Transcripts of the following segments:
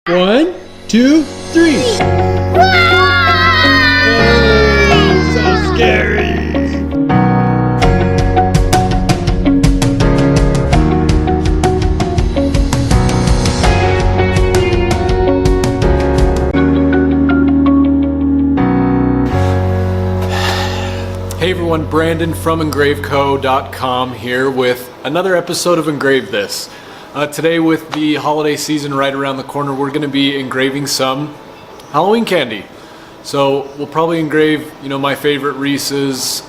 1, 2, 3. Oh, so scary. Hey everyone, Brandon from EngraveCo.com here with another episode of Engrave This. Today, with the holiday season right around the corner, we're going to be engraving some Halloween candy. So we'll probably engrave, my favorite Reese's.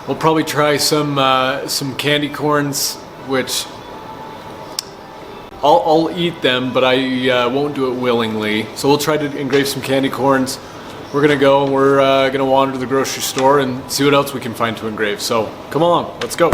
We'll probably try some candy corns, which I'll eat them, but I won't do it willingly. So we'll try to engrave some candy corns. We're gonna go and we're gonna wander to the grocery store and see what else we can find to engrave. So come along, let's go.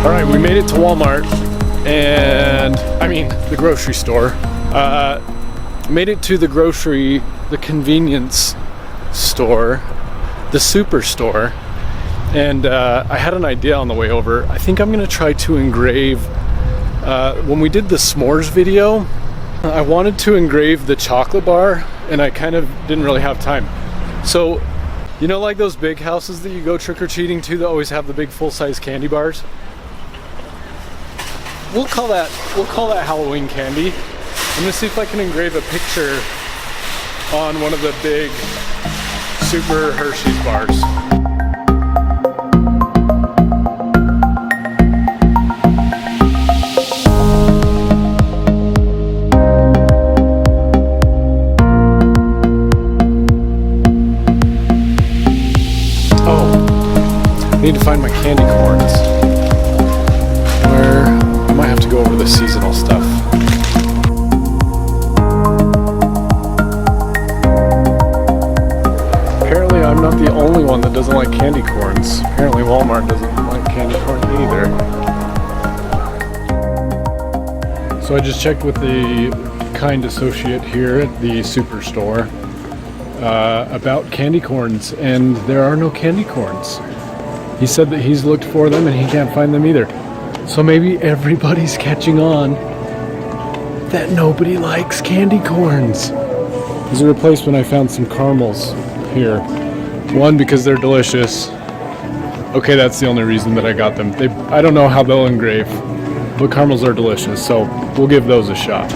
All right, we made it to Walmart and the grocery store. Made it to the convenience store, the superstore, and I had an idea on the way over. I think I'm gonna try to engrave, when we did the s'mores video, I wanted to engrave the chocolate bar and I kind of didn't really have time. So, like those big houses that you go trick-or-treating to that always have the big full-size candy bars? We'll call that Halloween candy. I'm gonna see if I can engrave a picture on one of the big Super Hershey's bars. Oh, I need to find my candy corns. I might have to go over the seasonal stuff. I'm not the only one that doesn't like candy corns. Apparently Walmart doesn't like candy corn either. So I just checked with the kind associate here at the superstore about candy corns, and there are no candy corns. He said that he's looked for them and he can't find them either. So maybe everybody's catching on that nobody likes candy corns. As a replacement, I found some caramels here. One, because they're delicious. Okay, that's the only reason that I got them. I don't know how they'll engrave, but caramels are delicious, so we'll give those a shot.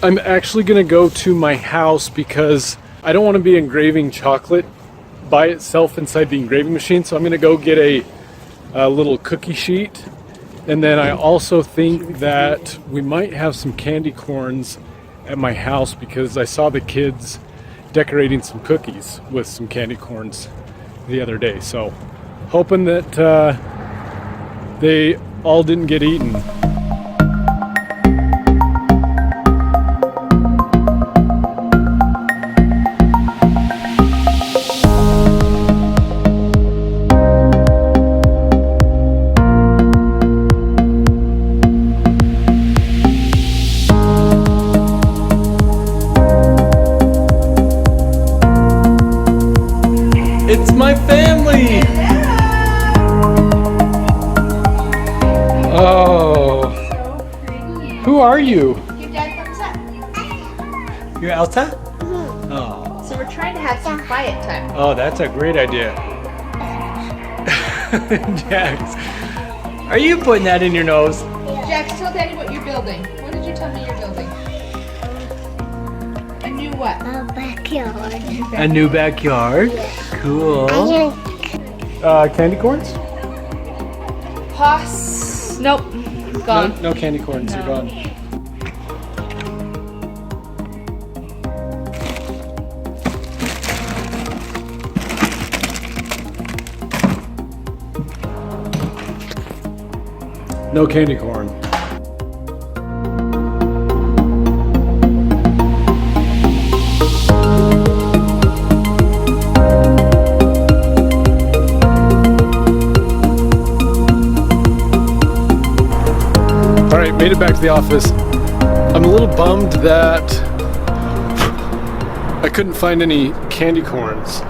I'm actually gonna go to my house because I don't want to be engraving chocolate by itself inside the engraving machine, so I'm gonna go get a little cookie sheet. And then I also think that we might have some candy corns at my house because I saw the kids decorating some cookies with some candy corns the other day. So hoping that they all didn't get eaten. It's my family! Oh. Who are you? Your dad comes up. You're Elsa? Oh. So we're trying to have some quiet time. Oh, that's a great idea. Jax, are you putting that in your nose? Jax, tell Daddy what you're building. What did you tell me you're building? A new what? A backyard. A new backyard? Cool. Candy corns? Nope. Gone. No candy corns, No. They're gone. No candy corn. made it back to the office. I'm a little bummed that I couldn't find any candy corns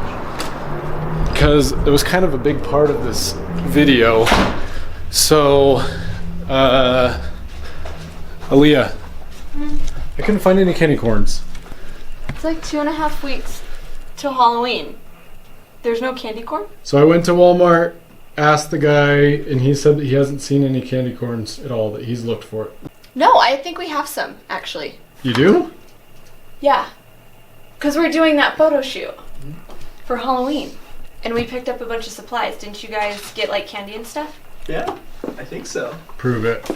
because it was kind of a big part of this video. So, Aleah, I couldn't find any candy corns. It's like 2.5 weeks till Halloween. There's no candy corn? So I went to Walmart, asked the guy, and he said that he hasn't seen any candy corns at all, that he's looked for it. No, I think we have some, actually. You do? Yeah. Because we're doing that photo shoot for Halloween. And we picked up a bunch of supplies. Didn't you guys get like candy and stuff? Yeah, I think so. Prove it.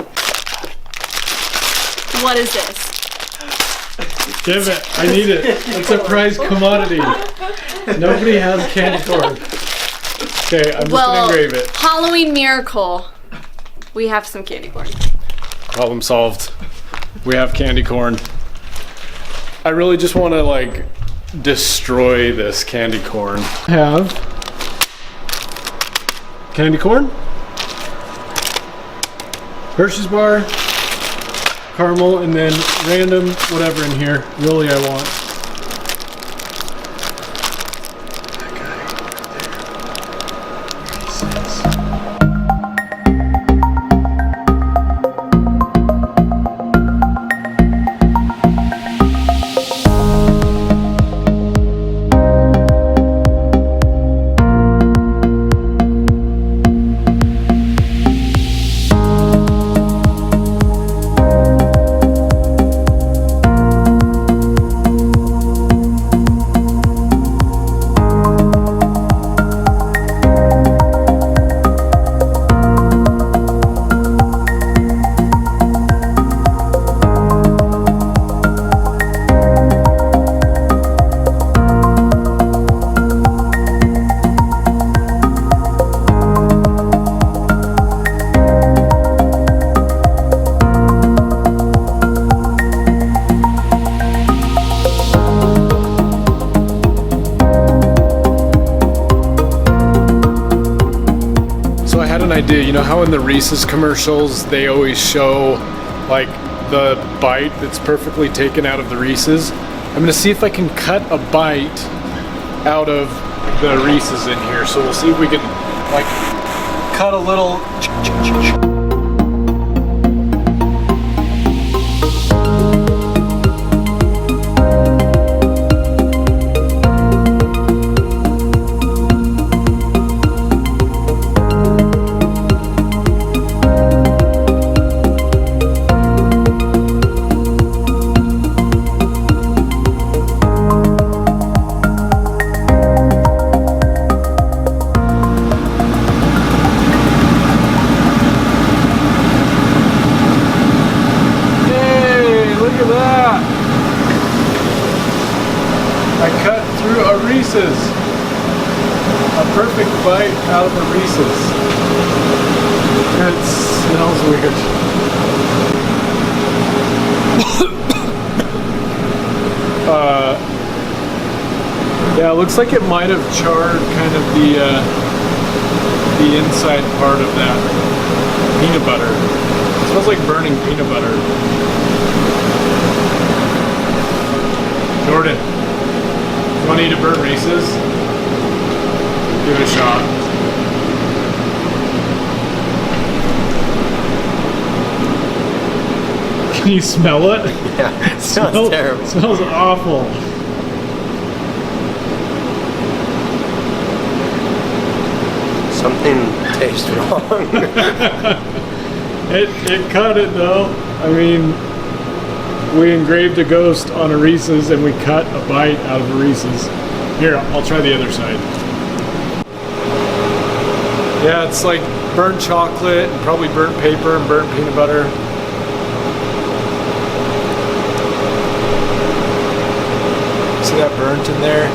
What is this? Give it. I need it. It's a prized commodity. Nobody has candy corn. Okay, I'm just gonna engrave it. Halloween miracle. We have some candy corn. Problem solved. We have candy corn. I really just want to like destroy this candy corn. Have candy corn, Hershey's bar, caramel, and then random whatever in here. Really, I want. That idea. You know how in the Reese's commercials they always show like the bite that's perfectly taken out of the Reese's? I'm gonna see if I can cut a bite out of the Reese's in here. So we'll see if we can like cut a little. I cut through a Reese's. A perfect bite out of a Reese's. It smells weird. Yeah, it looks like it might have charred kind of the inside part of that peanut butter. It smells like burning peanut butter. Jordan. Want to eat a burnt Reese's? Give it a shot. Can you smell it? Yeah, it smells terrible. It smells awful. Something tastes wrong. It cut it though. I mean, we engraved a ghost on a Reese's and we cut a bite out of a Reese's. Here, I'll try the other side. Yeah, it's like burnt chocolate and probably burnt paper and burnt peanut butter. See that burnt in there?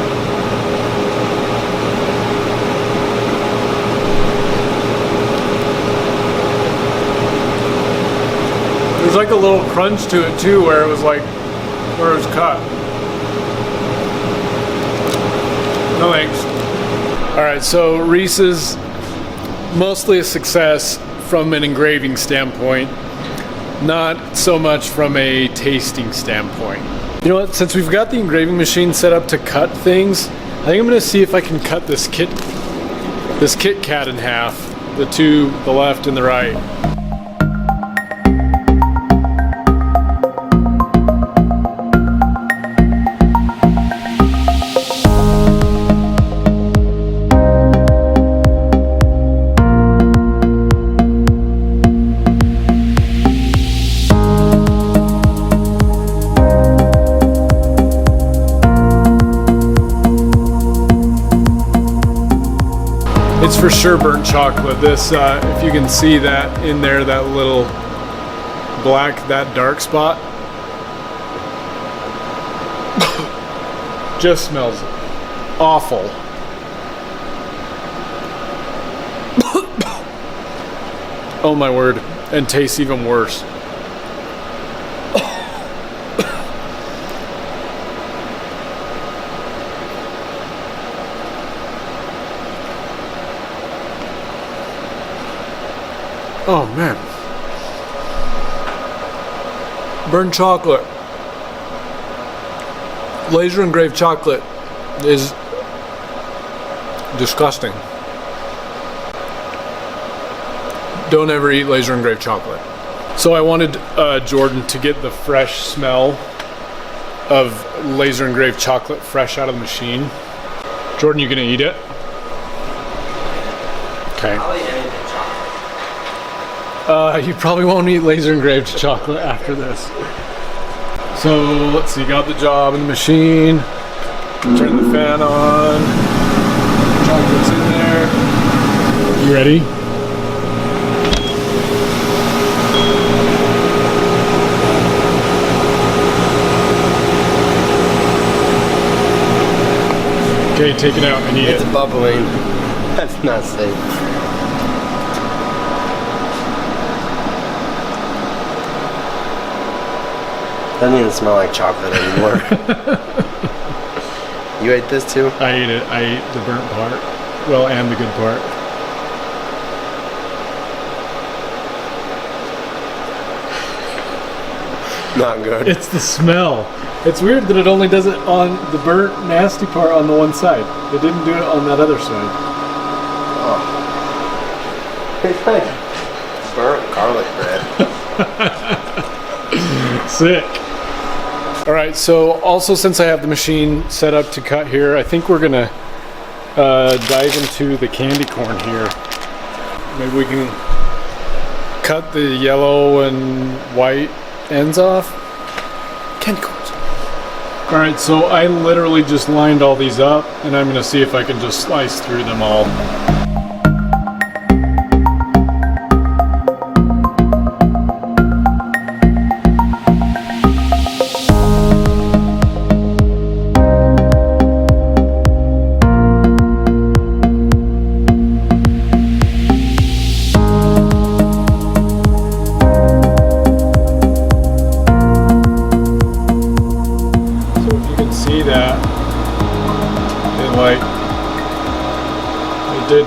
There's like a little crunch to it too, where it was like, where it was cut. No thanks. All right, so Reese's, mostly a success from an engraving standpoint. not so much from a tasting standpoint. You know what, since we've got the engraving machine set up to cut things, I think I'm gonna see if I can cut this Kit Kat in half. The two, the left and the right. It's for sure burnt chocolate. This, if you can see that in there, that little black, that dark spot, just smells awful. Oh my word, and tastes even worse. Oh man. Burnt chocolate. Laser engraved chocolate is disgusting. Don't ever eat laser engraved chocolate. So I wanted Jordan to get the fresh smell of laser engraved chocolate fresh out of the machine. Jordan, you gonna eat it? Okay. I'll eat anything chocolate. You probably won't eat laser engraved chocolate after this. So let's see, got the job in the machine. Turn the fan on. Chocolate's in there. You ready? Okay, take it out and eat It's it. bubbling. That's not safe. Doesn't even smell like chocolate anymore. You ate this too? I ate it. I ate the burnt part. Well, and the good part. Not good. It's the smell. It's weird that it only does it on the burnt, nasty part on the one side. It didn't do it on that other side. Oh. It's like burnt garlic bread. Sick. All right, so also since I have the machine set up to cut here, I think we're gonna dive into the candy corn here. Maybe we can cut the yellow and white ends off. Candy corns. All right, so I literally just lined all these up, and I'm gonna see if I can just slice through them all. Did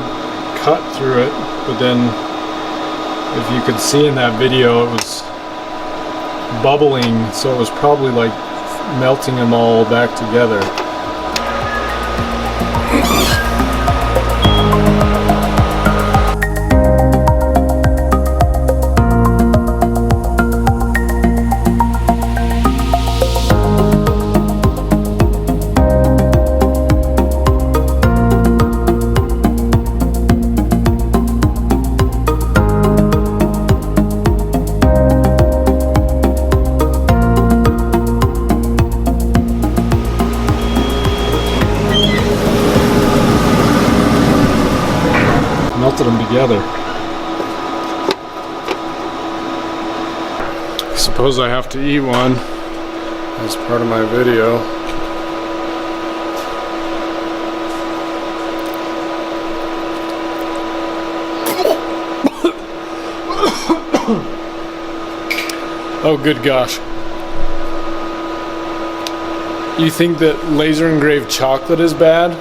cut through it, but then if you could see in that video, it was bubbling, so it was probably like melting them all back together. Melted them together. I suppose I have to eat one as part of my video. Oh, good gosh. You think that laser engraved chocolate is bad?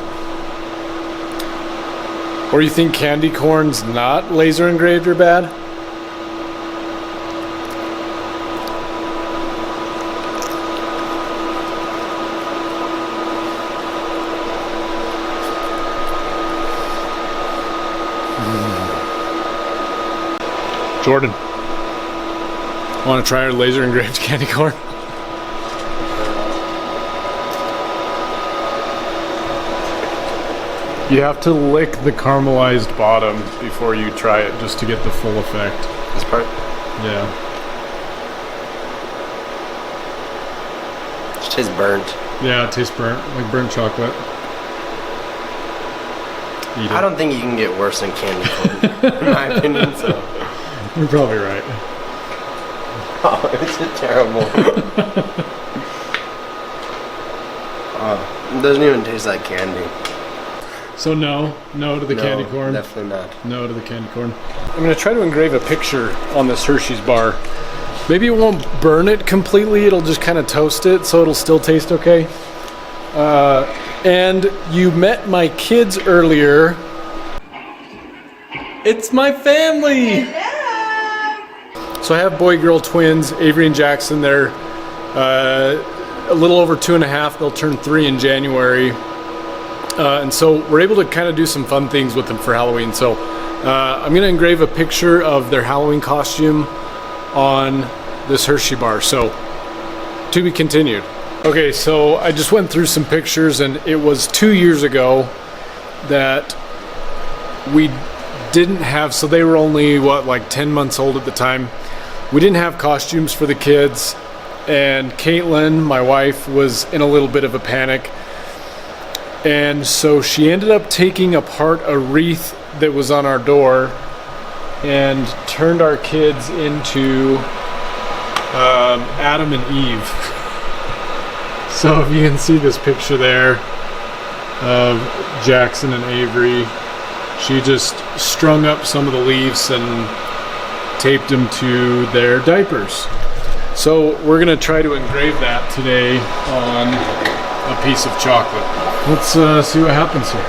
Or you think candy corn's not laser engraved or bad? Jordan, want to try our laser engraved candy corn? You have to lick the caramelized bottom before you try it, just to get the full effect. This part? Yeah. It tastes burnt. Yeah, it tastes burnt, like burnt chocolate. Eat it. I don't think you can get worse than candy corn, in my opinion, so. You're probably right. Oh, it's just terrible. Oh, it doesn't even taste like candy. So no to the candy corn. Definitely not. No to the candy corn. I'm gonna try to engrave a picture on this Hershey's bar. Maybe it won't burn it completely, it'll just kind of toast it so it'll still taste okay. And you met my kids earlier. It's my family! So I have boy-girl twins, Avery and Jackson. They're a little over 2.5. They'll turn 3 in January. And so we're able to kind of do some fun things with them for Halloween. So I'm going to engrave a picture of their Halloween costume on this Hershey bar. So to be continued. Okay, so I just went through some pictures, and it was 2 years ago that we didn't have, so they were only, like 10 months old at the time. We didn't have costumes for the kids, and Caitlin, my wife, was in a little bit of a panic. And so she ended up taking apart a wreath that was on our door and turned our kids into Adam and Eve. So if you can see this picture there of Jackson and Avery, she just strung up some of the leaves and taped them to their diapers. So we're gonna try to engrave that today on a piece of chocolate. Let's see what happens here.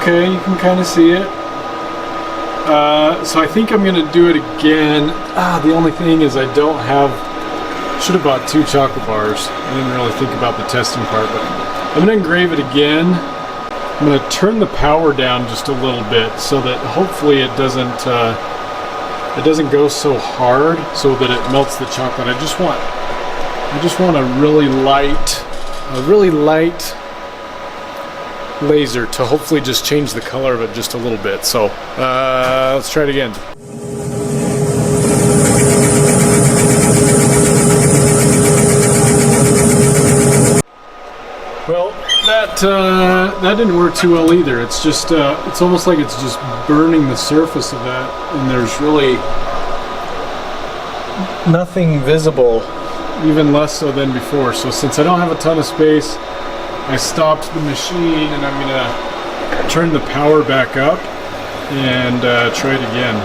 Okay, you can kind of see it. So I think I'm going to do it again. The only thing is I don't have, should have bought 2 chocolate bars. I didn't really think about the testing part, but I'm going to engrave it again. I'm going to turn the power down just a little bit so that hopefully it doesn't go so hard so that it melts the chocolate. I just want a really light laser to hopefully just change the color of it just a little bit. So let's try it again. Well, that didn't work too well either. It's just it's almost like it's just burning the surface of that, and there's really nothing visible, even less so than before. So since I don't have a ton of space, I stopped the machine, and I'm gonna turn the power back up and try it again.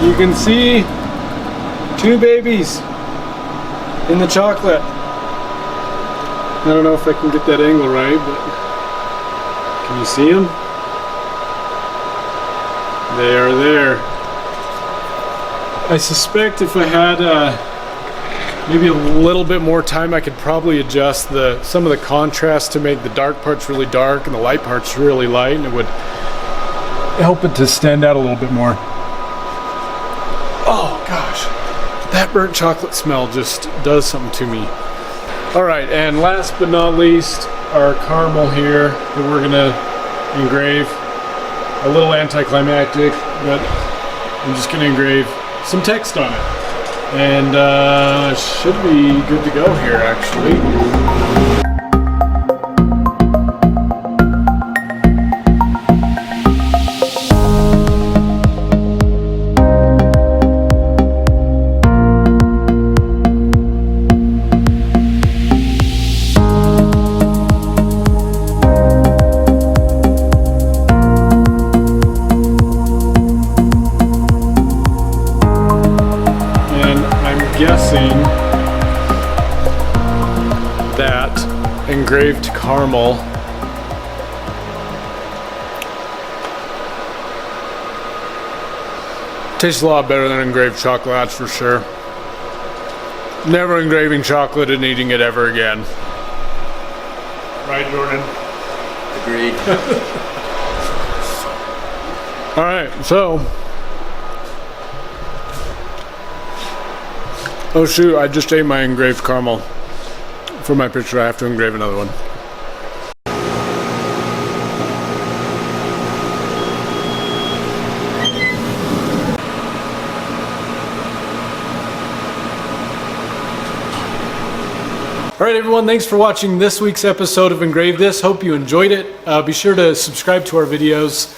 You can see 2 babies in the chocolate. I don't know if I can get that angle right, but can you see them? They are there. I suspect if I had maybe a little bit more time, I could probably adjust some of the contrast to make the dark parts really dark and the light parts really light, and it would help it to stand out a little bit more. Oh gosh, That burnt chocolate smell just does something to me. All right, and last but not least, our caramel here that we're gonna engrave. A little anticlimactic, but I'm just gonna engrave some text on it. And should be good to go here, actually. Guessing that engraved caramel tastes a lot better than engraved chocolate, that's for sure. Never engraving chocolate and eating it ever again. Right, Jordan? Agreed. All right, so. Oh shoot, I just ate my engraved caramel. For my picture, I have to engrave another one. Alright everyone, thanks for watching this week's episode of Engrave This. Hope you enjoyed it. Be sure to subscribe to our videos.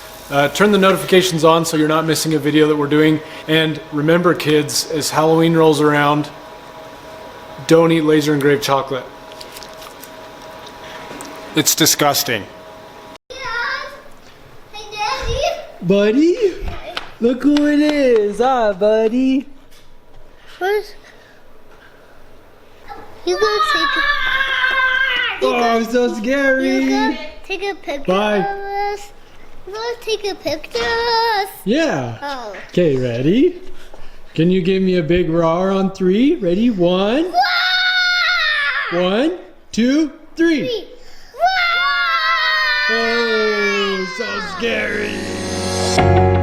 Turn the notifications on so you're not missing a video that we're doing. And remember kids, as Halloween rolls around, don't eat laser engraved chocolate. It's disgusting. Hey Daddy. Buddy? Look who it is. Hi, buddy. First, you gonna take Oh, I'm so scary. you gonna take a picture Bye. of us. You gonna take a picture of us. Yeah. Oh. Okay, ready? Can you give me a big roar on 3? Ready? 1, 1, 2, 3. Oh, so scary.